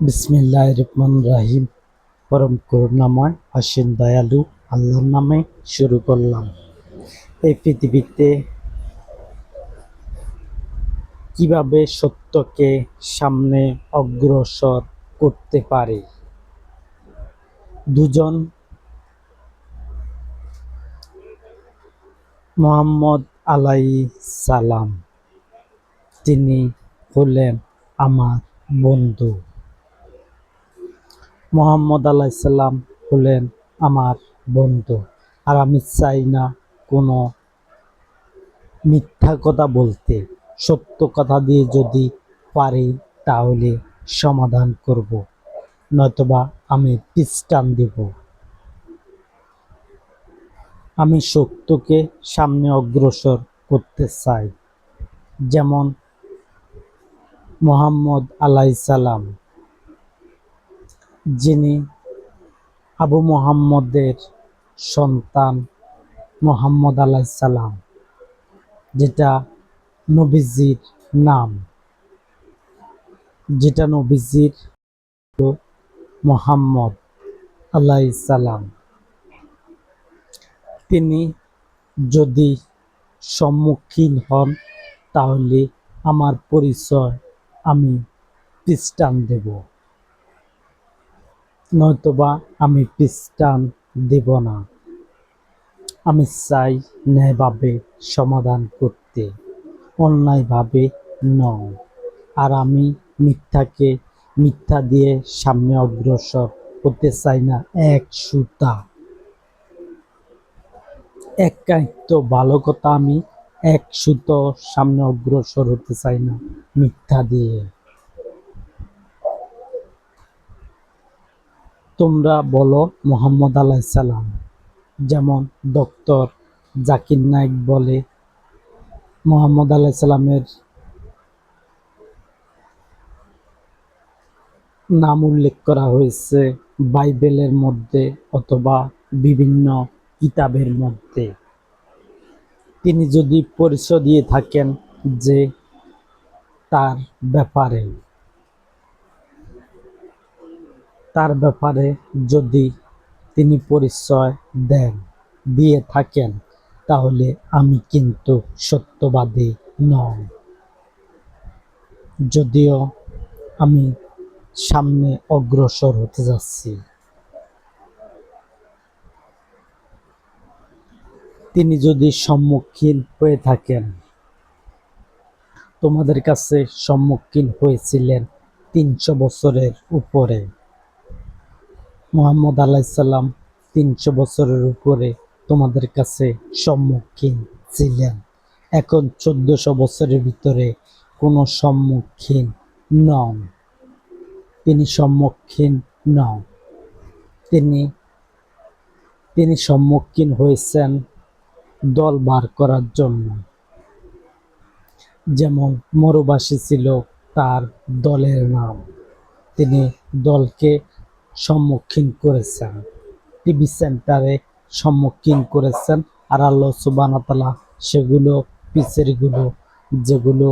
বিসমিল্লাহির রহমানির রহিম। পরম করুণাময় অসীম দয়ালু আল্লাহর নামে শুরু করলাম। এই পৃথিবীতে কিভাবে সত্যকে সামনে অগ্রসর করতে পারে। দুজন মুহাম্মদ আলাইহিস সালাম, তিনি হলেন আমার বন্ধু। মুহাম্মদ আলাইহিস সালাম হলেন আমার বন্ধু। আর আমি চাই না কোনো মিথ্যা কথা বলতে। সত্য কথা দিয়ে যদি পারি তাহলে সমাধান করব, নয়তোবা আমি পিছ দিব। আমি সত্যকে সামনে অগ্রসর করতে চাই। যেমন মুহাম্মদ আলাইহিস সালাম, যিনি আবু মুহাম্মদের সন্তান মুহাম্মদ আলাইহিস সালাম, যেটা নবীজির নাম, যেটা নবীজির মুহাম্মদ আলাইহিস সালাম। তিনি যদি সম্মুখীন হন তাহলে আমার পরিচয় আমি পিছ দেব, নয়তোবা আমি পিছ দেব না। আমি চাই ন্যায়ভাবে সমাধান করতে, অন্যায়ভাবে নয়। আর আমি মিথ্যাকে মিথ্যা দিয়ে সামনে অগ্রসর হতে চাই না। এক সুতা এক কাহিত ভালো কথা, আমি এক সুতো সামনে অগ্রসর হতে চাই না মিথ্যা দিয়ে। তোমরা বলো মুহাম্মদ আলাইহিস সালাম, যেমন ডক্টর জাকির নায়েক বলে মুহাম্মদ আলাইহিস সালামের নাম উল্লেখ করা হয়েছে বাইবেলের মধ্যে অথবা বিভিন্ন কিতাবের মধ্যে। তিনি যদি পরিচয় দিয়ে থাকেন যে তার ব্যাপারে যদি তিনি পরিচয় দিয়ে থাকেন, তাহলে আমি কিন্তু সত্যবাদী নই। যদিও আমি সামনে অগ্রসর হতে যাচ্ছি। তিনি যদি সম্মুখীন হয়ে থাকেন, তোমাদের কাছে সম্মুখীন হয়েছিলেন 300 বছরের উপরে। মুহাম্মদ আলাইহিস সালাম 300 বছরের উপরে তোমাদের কাছে সম্মুখীন ছিলেন। এখন 1400 বছরের ভিতরে কোনো সম্মুখীন নন। তিনি সম্মুখীন নন। তিনি সম্মুখীন হয়েছেন দল বার করার জন্য। যেমন মরুবাসী ছিল তার দলের নাম, তিনি দলকে সম্মুখীন করেছেন, টিভি সেন্টারে সম্মুখীন করেছেন। আর আল্লাহ সুবহানাহু ওয়া তাআলা সেগুলো পিছেরগুলো যেগুলো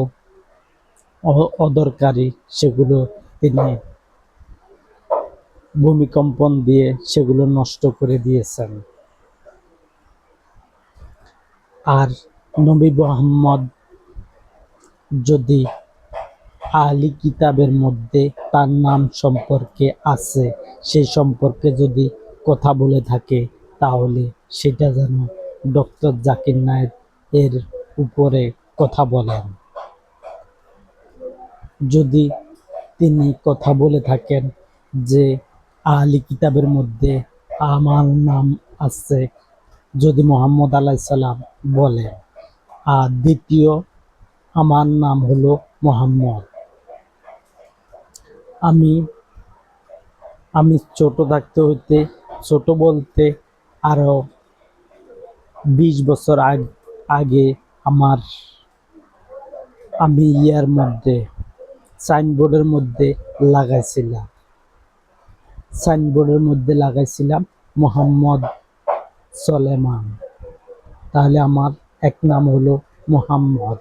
অদরকারি সেগুলো তিনি ভূমিকম্পন দিয়ে সেগুলো নষ্ট করে দিয়েছেন। আর নবী মুহাম্মদ যদি আহলি কিতাবের মধ্যে তার নাম সম্পর্কে আছে, সেই সম্পর্কে যদি কথা বলে থাকে, তাহলে সেটা যেন ডক্টর জাকির নায়েক এর উপরে কথা বলেন। যদি তিনি কথা বলে থাকেন যে আহলি কিতাবের মধ্যে আমার নাম আছে, যদি মুহাম্মদ আলাইহিস সালাম বলেন, আর দ্বিতীয় আমার নাম হলো মুহাম্মদ। আমি ছোট থাকতে হইতে, ছোট বলতে আরো 20 বছর আগে আমি ইয়ার মধ্যে সাইনবোর্ডের মধ্যে লাগাইছিলাম মোহাম্মদ সলেমান। তাহলে আমার এক নাম হলো মুহাম্মদ।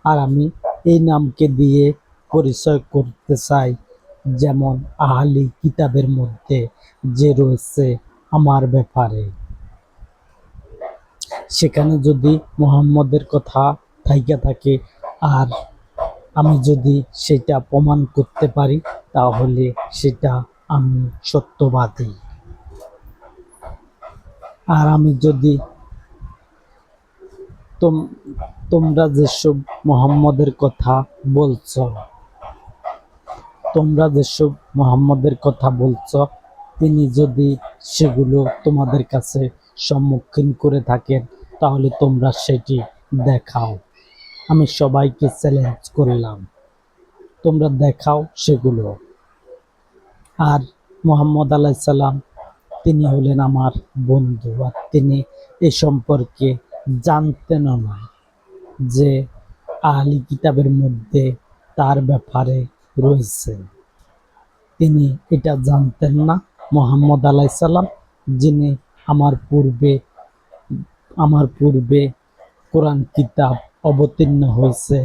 আর আমি এই নামকে দিয়ে পরিচয় করতে চাই যেমন আহলি কিতাবের মধ্যে যে রয়েছে আমার ব্যাপারে, সেখানে যদি মুহাম্মদের কথা থাইকা থাকে আর আমি যদি সেটা প্রমাণ করতে পারি, তাহলে সেটা আমি সত্যবাদী। আর আমি যদি তোমরা যেসব মুহাম্মদের কথা বলছ, তিনি যদি সেগুলো তোমাদের কাছে সম্মুখীন করে থাকেন, তাহলে তোমরা সেটি দেখাও। আমি সবাইকে চ্যালেঞ্জ করলাম, তোমরা দেখাও সেগুলো। আর মুহাম্মদ আলাইহিস সালাম তিনি হলেন আমার বন্ধু, আর তিনি এ সম্পর্কে জানতেনও না যে আহলি কিতাবের মধ্যে তার ব্যাপারে রয়েছে। তিনি এটা জানতেন না। মুহাম্মদ আলাইহিস সালাম, যিনি আমার পূর্বে কোরআন কিতাব অবতীর্ণ হয়েছে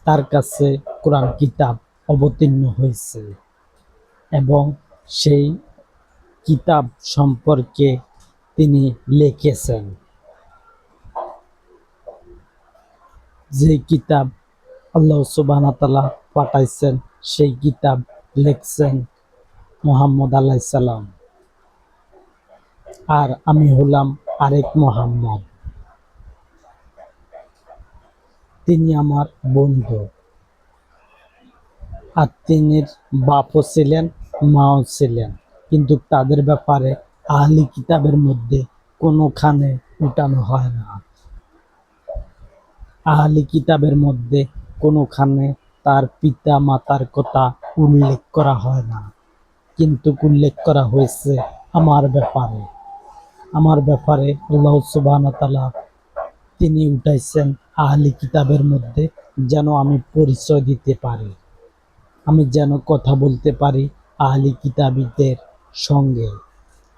তার কাছে কোরআন কিতাব অবতীর্ণ হয়েছে, এবং সেই কিতাব সম্পর্কে তিনি লিখেছেন। যে কিতাব আল্লাহ সুবহানাহু ওয়া তাআলা পাঠাইছেন, সেই কিতাব লিখছেন মুহাম্মদ আলাইহিস সালাম। আর আমি হলাম আরেক মুহাম্মদ। তিনি আমার বন্ধু, আর তিনির বাপও ছিলেন, মাও ছিলেন, কিন্তু তাদের ব্যাপারে আহলি কিতাবের মধ্যে কোনোখানে উঠানো হয় না। আহলি কিতাবের মধ্যে কোনোখানে তার পিতা মাতার কথা উল্লেখ করা হয় না, কিন্তু উল্লেখ করা হয়েছে আমার ব্যাপারে। আল্লাহ সুবহানাহু ওয়া তাআলা তিনি উঠাইছেন আহলি কিতাবের মধ্যে, যেন আমি পরিচয় দিতে পারি, আমি যেন কথা বলতে পারি আহলি কিতাবীদের সঙ্গে।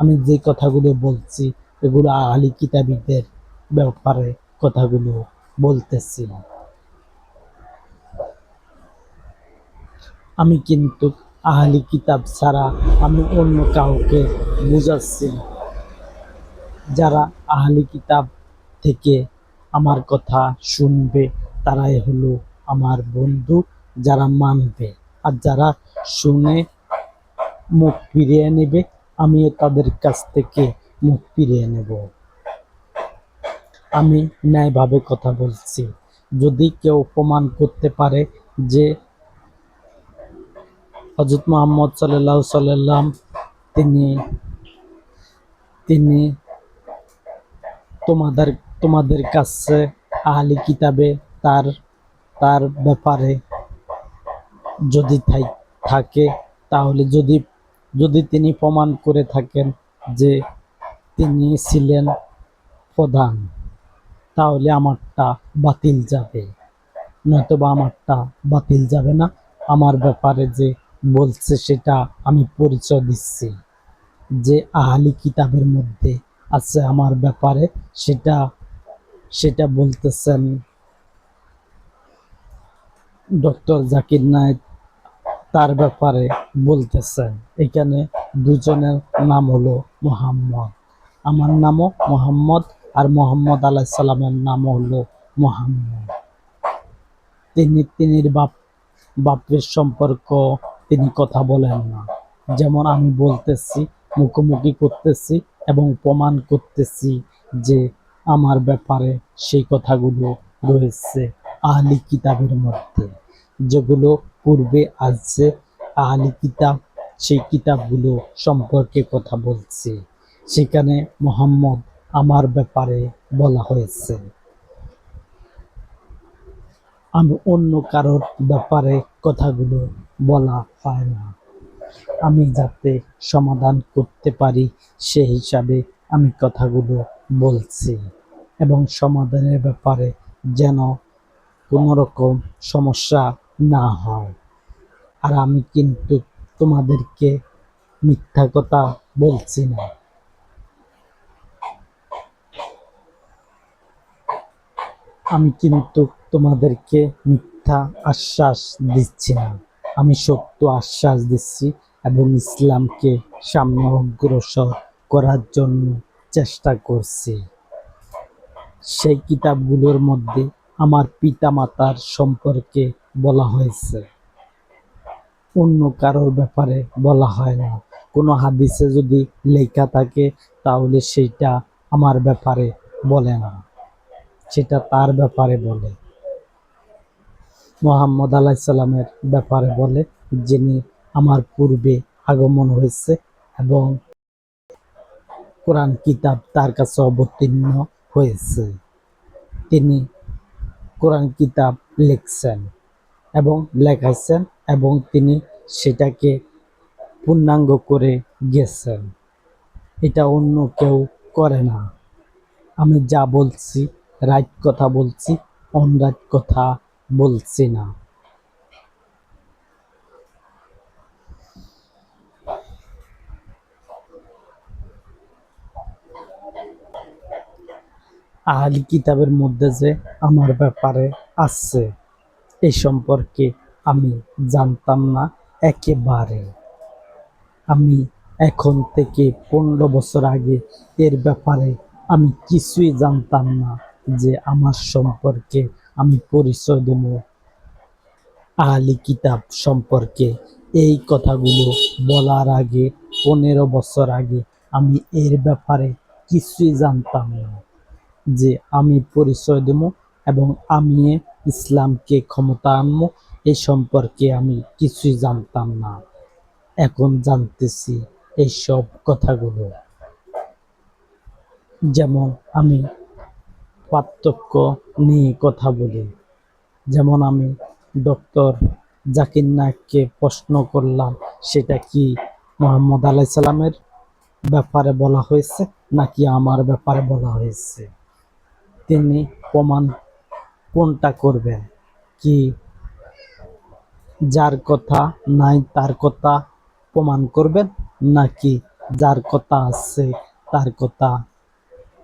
আমি যে কথাগুলো বলছি, এগুলো আহলি কিতাবীদের ব্যাপারে কথাগুলো বলতেছি। আমি কিন্তু আহলি কিতাব ছাড়া আমি অন্য কাউকে বুঝাচ্ছি না। যারা আহলি কিতাব থেকে আমার কথা শুনবে, তারাই হলো আমার বন্ধু, যারা মানবে। আর যারা শুনে মুখ ফিরিয়ে নেবে, আমিও তাদের কাছ থেকে মুখ ফিরিয়ে নেব। আমি ন্যায়ভাবে কথা বলছি। যদি কেউ প্রমাণ করতে পারে যে হযরত মুহাম্মদ সাল্লাল্লাহু সাল্লাম তিনি তোমাদের কাছে আহলি কিতাবে তার তার ব্যাপারে যদি থাকে, তাহলে যদি তিনি প্রমাণ করে থাকেন যে তিনি ছিলেন প্রধান, তাহলে আমারটা বাতিল যাবে, নয়তোবা আমারটা বাতিল যাবে না। আমার ব্যাপারে যে বলছে সেটা আমি পরিচয় দিচ্ছি, যে আহলি কিতাবের মধ্যে আছে আমার ব্যাপারে, সেটা বলতেছেন ডক্টর জাকির নায়েক, তার ব্যাপারে বলতেছেন। এখানে দুজনের নাম হলো মুহাম্মদ। আমার নামও মুহাম্মদ, আর মুহাম্মদ আলাইহিস সালামের নামও হলো মুহাম্মদ। তিনির বাপের সম্পর্ক তিনি কথা বলেন না। যেমন আমি বলতেছি, মুখোমুখি করতেছি এবং প্রমাণ করতেছি যে আমার ব্যাপারে সেই কথাগুলো রয়েছে আহলি কিতাবের মধ্যে, যেগুলো পূর্বে আসছে আহলি কিতাব, সেই কিতাবগুলো সম্পর্কে কথা বলছি। সেখানে মুহাম্মদ আমার ব্যাপারে বলা হয়েছে। আমি অন্য কারোর ব্যাপারে কথাগুলো বলা হয় না। আমি যাতে সমাধান করতে পারি, সে হিসাবে আমি কথাগুলো বলছি, এবং সমাধানের ব্যাপারে যেন কোনো রকম সমস্যা না হয়। আর আমি কিন্তু তোমাদেরকে মিথ্যা কথা বলছি না। আমি কিন্তু তোমাদেরকে মিথ্যা মিথ্যা আশ্বাস দিচ্ছি না, আমি সত্য আশ্বাস দিচ্ছি এবং ইসলামকে সামনে অগ্রসর করার জন্য চেষ্টা করছি। সেই কিতাবগুলোর মধ্যে আমার পিতামাতার সম্পর্কে বলা হয়েছে, অন্য কারোর ব্যাপারে বলা হয় না। কোনো হাদিসে যদি লেখা থাকে তাহলে সেটা আমার ব্যাপারে বলে না, সেটা তার ব্যাপারে বলে, মুহাম্মদ আলাইহিস সালামের ব্যাপারে বলে, যিনি আমার পূর্বে আগমন হয়েছে এবং কোরআন কিতাব তার কাছে অবতীর্ণ হয়েছে। তিনি কোরআন কিতাব লিখছেন এবং লেখাইছেন এবং তিনি সেটাকে পূর্ণাঙ্গ করে গেছেন। এটা অন্য কেউ করে না। আমি যা বলছি রাইট কথা বলছি, অনরাইট কথা বলছি না। আহলি কিতাবের মধ্যে যে আমার ব্যাপারে আছে এই সম্পর্কে আমি জানতাম না একেবারে। আমি এখন থেকে 15 বছর আগে এর ব্যাপারে আমি কিছুই জানতাম না যে আমার সম্পর্কে আমি পরিচয় দেব আহলি কিতাব সম্পর্কে। এই কথাগুলো বলার আগে 15 বছর আগে আমি এর ব্যাপারে কিছুই জানতাম না যে আমি পরিচয় দেব এবং আমি ইসলামকে ক্ষমতা আনবো, এই সম্পর্কে আমি কিছুই জানতাম না। এখন জানতেছি এইসব কথাগুলো। যেমন আমি পার্থক্য নিয়ে কথা বলি, যেমন আমি ডক্টর জাকির নায়েককে প্রশ্ন করলাম সেটা কি মুহাম্মদ আলাইহিস সালামের ব্যাপারে বলা হয়েছে নাকি আমার ব্যাপারে বলা হয়েছে। তিনি প্রমাণ কোনটা করবেন, কি যার কথা নাই তার কথা প্রমাণ করবেন নাকি যার কথা আছে তার কথা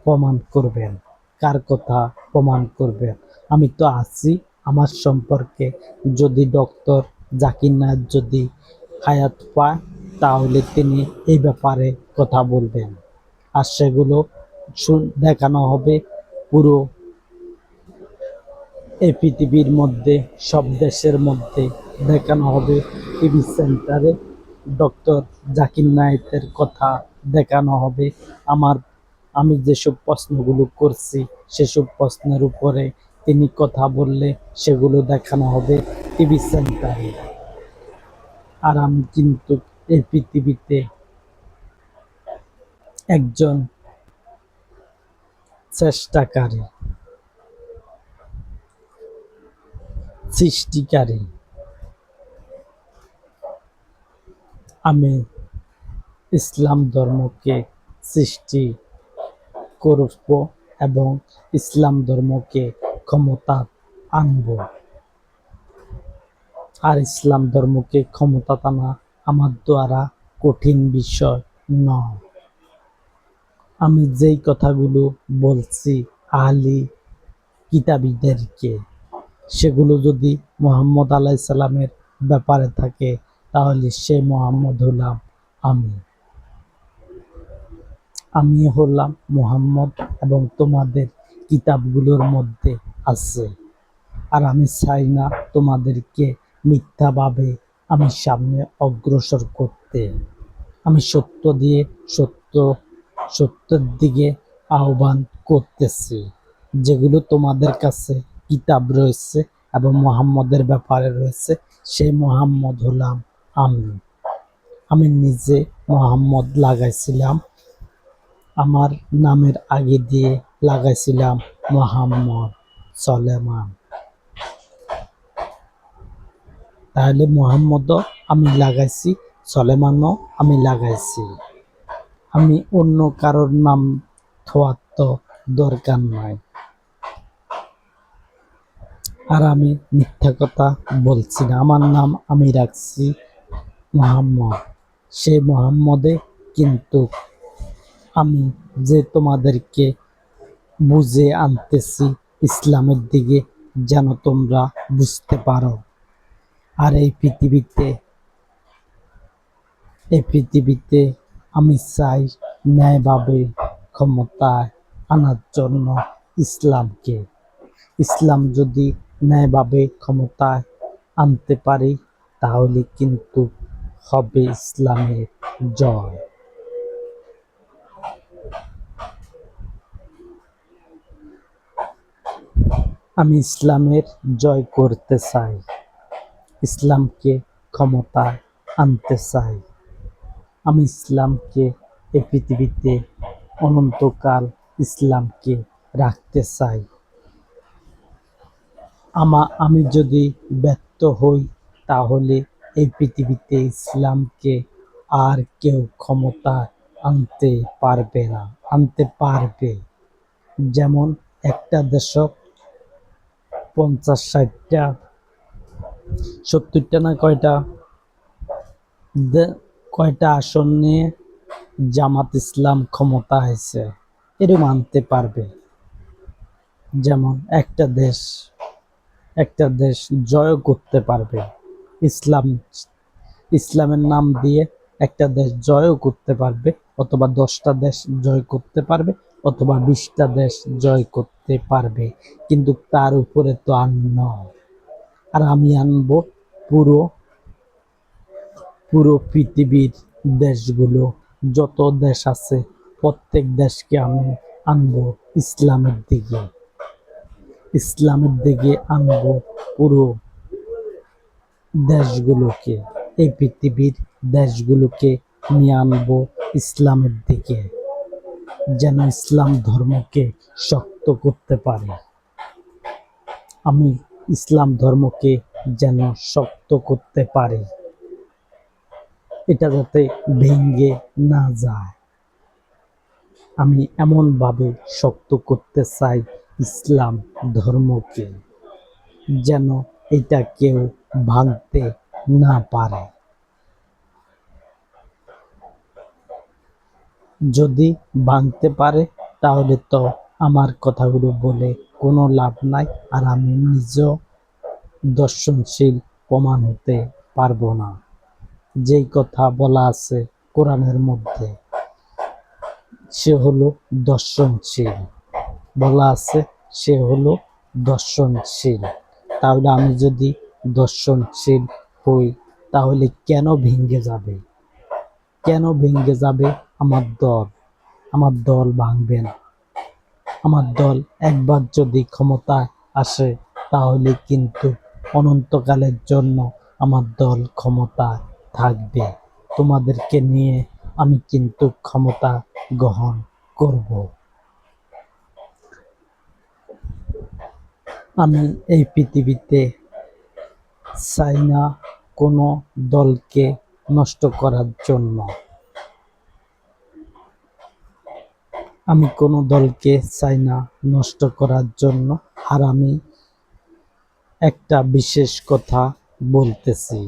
প্রমাণ করবেন, কার কথা প্রমাণ করবেন। আমি তো আছি, আমার সম্পর্কে যদি ডক্টর জাকির নায়েক যদি হায়াত পায় তাহলে তিনি এই ব্যাপারে কথা বলবেন আর সেগুলো দেখানো হবে পুরো এই পৃথিবীর মধ্যে, সব দেশের মধ্যে দেখানো হবে। টিভি সেন্টারে ডক্টর জাকির নায়েকের কথা দেখানো হবে। আমি যেসব প্রশ্নগুলো করছি সেসব প্রশ্নের উপরে তিনি কথা বললে সেগুলো দেখানো হবে টিভি সেন্টারে। আর আমি কিন্তু এই পৃথিবীতে একজন চেষ্টাকারী, সৃষ্টিকারী। আমি ইসলাম ধর্মকে সৃষ্টি করব এবং ইসলাম ধর্মকে ক্ষমতা আনব। আর ইসলাম ধর্মকে ক্ষমতা আনা আমার দ্বারা কঠিন বিষয় নয়। আমি যেই কথাগুলো বলছি আহলি কিতাবীদেরকে, সেগুলো যদি মুহাম্মদ আলাইহিস সালামের ব্যাপারে থাকে তাহলে সে মুহাম্মদ হলাম আমি। আমি হলাম মুহাম্মদ এবং তোমাদের কিতাবগুলোর মধ্যে আছে। আর আমি চাই না তোমাদেরকে মিথ্যাভাবে আমি সামনে অগ্রসর করতে। আমি সত্য দিয়ে সত্যের দিকে আহ্বান করতেছি, যেগুলো তোমাদের কাছে কিতাব রয়েছে এবং মুহাম্মদের ব্যাপারে রয়েছে। সেই মুহাম্মদ হলাম আমি। আমি নিজে মুহাম্মদ লাগাইছিলাম, আমার নামের আগে দিয়ে লাগাইছিলাম মুহাম্মদ সলেমান। তাহলে মুহাম্মদও আমি লাগাইছি, সলেমানও আমি লাগাইছি। আমি অন্য কারোর নাম থোয়ার তো দরকার নাই। আর আমি মিথ্যা কথা বলছি না। আমার নাম আমি রাখছি মুহাম্মদ। সেই মুহাম্মদে কিন্তু আমি যে তোমাদেরকে বুঝে আনতেছি ইসলামের দিকে, যেন তোমরা বুঝতে পারো। আর এই পৃথিবীতে আমি চাই ন্যায়ভাবে ক্ষমতায় আনার জন্য ইসলামকে। ইসলাম যদি ন্যায়ভাবে ক্ষমতায় আনতে পারি, তাহলে কিন্তু হবে ইসলামের জয়। আমি ইসলামের জয় করতে চাই, ইসলামকে ক্ষমতায় আনতে চাই। আমি ইসলামকে এই পৃথিবীতে অনন্তকাল ইসলামকে রাখতে চাই। আমি যদি ব্যর্থ হই, তাহলে এই পৃথিবীতে ইসলামকে আর কেউ ক্ষমতায় আনতে পারবে না। আনতে পারবে, যেমন একটা দেশত 50, 60টা, 70টা না কয়টা আসন নিয়ে জামাত ইসলাম ক্ষমতা আছে, এরকম আনতে পারবে। যেমন একটা দেশ জয় করতে পারবে। ইসলামের নাম দিয়ে একটা দেশ জয়ও করতে পারবে, অথবা 10টা দেশ জয় করতে পারবে, অথবা 20টা দেশ জয় করতে পারবে, কিন্তু তার উপরে তো আর নয়। আর আমি আনবো পুরো পুরো পৃথিবীর দেশগুলো, যত দেশ আছে প্রত্যেক দেশকে আমি আনবো ইসলামের দিকে আনবো পুরো দেশগুলোকে। এই পৃথিবীর দেশগুলোকে নিয়ে আনবো ইসলামের দিকে, যেন ইসলাম ধর্মকে শক্ত করতে পারে। আমি ইসলাম ধর্মকে যেন শক্ত করতে পারি, এটা যাতে ভেঙে না যায়। আমি এমনভাবে শক্ত করতে চাই ইসলাম ধর্মকে, যেন এটা কেউ ভাঙতে না পারে। যদি ভাঙতে পারে, তাহলে তো আমার কথাগুলো বলে কোনো লাভ নাই, আর আমি নিজেও দর্শনশীল প্রমাণ হতে পারবো না। যেই কথা বলা আছে কোরআনের মধ্যে, সে হলো দর্শনশীল। বলা আছে সে হলো দর্শনশীল। তাহলে আমি যদি দর্শনশীল হই, তাহলে কেন ভেঙে যাবে? কেন ভেঙে যাবে আমার দল? আমার দল ভাঙবে না। আমার দল একবার যদি ক্ষমতায় আসে, তাহলে কিন্তু অনন্তকালের জন্য আমার দল ক্ষমতায় থাকবে। তোমাদেরকে নিয়ে আমি কিন্তু ক্ষমতা গ্রহণ করব। আমি এই পৃথিবীতে চাই না কোনো দলকে নষ্ট করার জন্য। আমি কোনো দলকে চাই না নষ্ট করার জন্য। আর আমি একটা বিশেষ কথা বলতেছি,